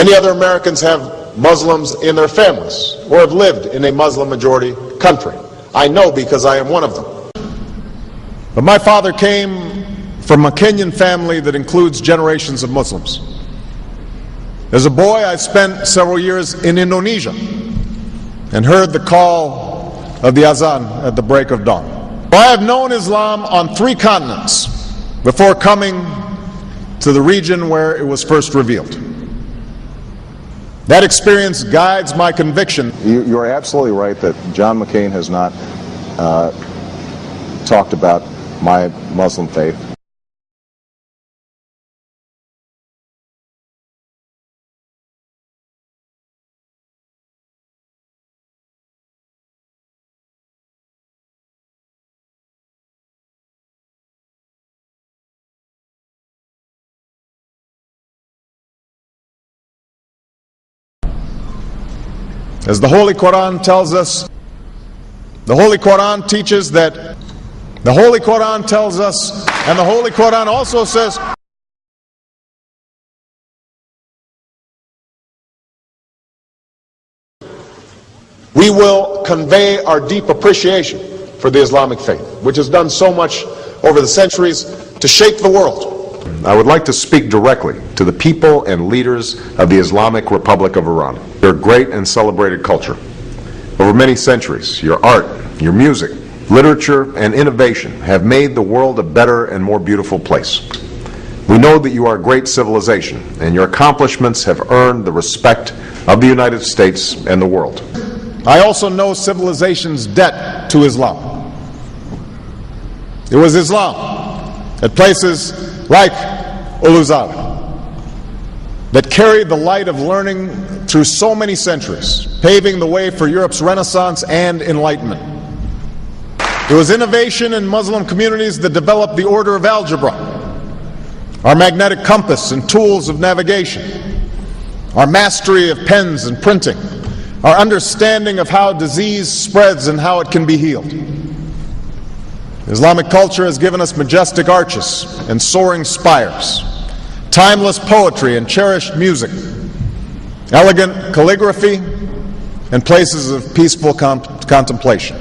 Many other Americans have Muslims in their families or have lived in a Muslim-majority country. I know because I am one of them. But my father came from a Kenyan family that includes generations of Muslims. As a boy, I spent several years in Indonesia and heard the call of the azan at the break of dawn. I have known Islam on 3 continents before coming to the region where it was first revealed. That experience guides my conviction. You're absolutely right that John McCain has not talked about my Muslim faith. As the Holy Quran tells us, the Holy Quran teaches that, the Holy Quran tells us, and the Holy Quran also says, we will convey our deep appreciation for the Islamic faith, which has done so much over the centuries to shape the world. I would like to speak directly to the people and leaders of the Islamic Republic of Iran. Your great and celebrated culture. Over many centuries, your art, your music, literature, and innovation have made the world a better and more beautiful place. We know that you are a great civilization, and your accomplishments have earned the respect of the United States and the world. I also know civilization's debt to Islam. It was Islam at places like Uluzar that carried the light of learning through so many centuries, paving the way for Europe's Renaissance and Enlightenment. It was innovation in Muslim communities that developed the order of algebra, our magnetic compass and tools of navigation, our mastery of pens and printing, our understanding of how disease spreads and how it can be healed. Islamic culture has given us majestic arches and soaring spires, timeless poetry and cherished music, elegant calligraphy, and places of peaceful contemplation.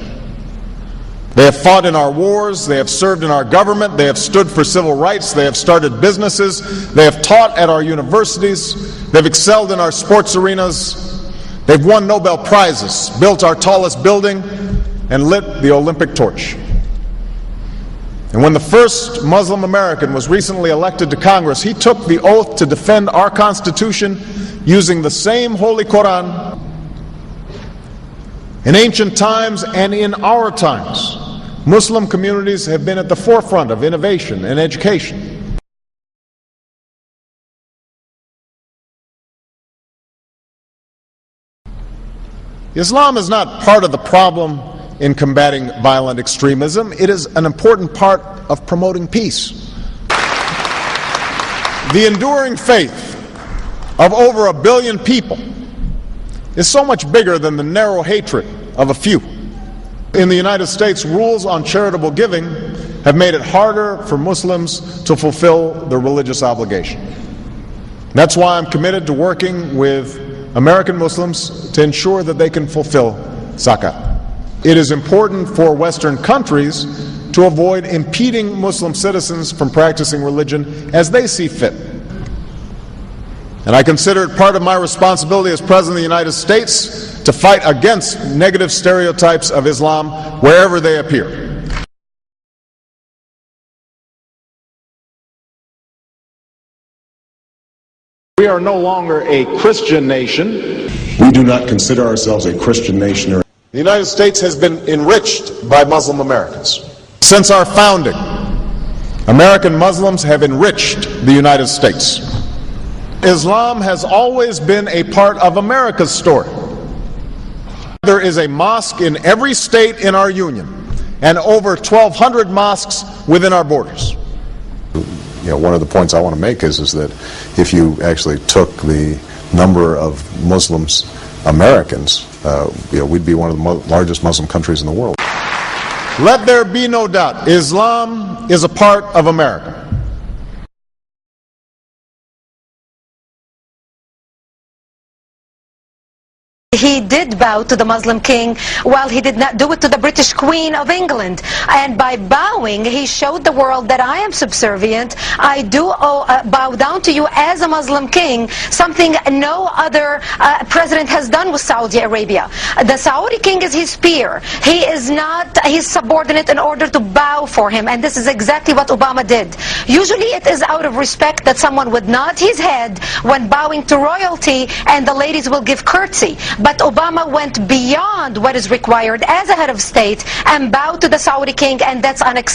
They have fought in our wars, they have served in our government, they have stood for civil rights, they have started businesses, they have taught at our universities, they've excelled in our sports arenas, they've won Nobel Prizes, built our tallest building, and lit the Olympic torch. And when the first Muslim American was recently elected to Congress, he took the oath to defend our Constitution using the same Holy Quran. In ancient times and in our times, Muslim communities have been at the forefront of innovation and education. Islam is not part of the problem in combating violent extremism. It is an important part of promoting peace. The enduring faith of over 1 billion people is so much bigger than the narrow hatred of a few. In the United States, rules on charitable giving have made it harder for Muslims to fulfill their religious obligation. That's why I'm committed to working with American Muslims to ensure that they can fulfill zakat. It is important for Western countries to avoid impeding Muslim citizens from practicing religion as they see fit. And I consider it part of my responsibility as President of the United States to fight against negative stereotypes of Islam wherever they appear. We are no longer a Christian nation. We do not consider ourselves a Christian nation. The United States has been enriched by Muslim Americans. Since our founding, American Muslims have enriched the United States. Islam has always been a part of America's story. There is a mosque in every state in our union and over 1,200 mosques within our borders. One of the points I want to make is that if you actually took the number of Muslims Americans, we'd be one of the largest Muslim countries in the world. Let there be no doubt, Islam is a part of America. He did bow to the Muslim king, while he did not do it to the British Queen of England. And by bowing, he showed the world that I am subservient. I do bow down to you as a Muslim king, something no other president has done with Saudi Arabia. The Saudi king is his peer. He is not his subordinate in order to bow for him. And this is exactly what Obama did. Usually it is out of respect that someone would nod his head when bowing to royalty, and the ladies will give curtsy. But Obama went beyond what is required as a head of state and bowed to the Saudi king, and that's unacceptable.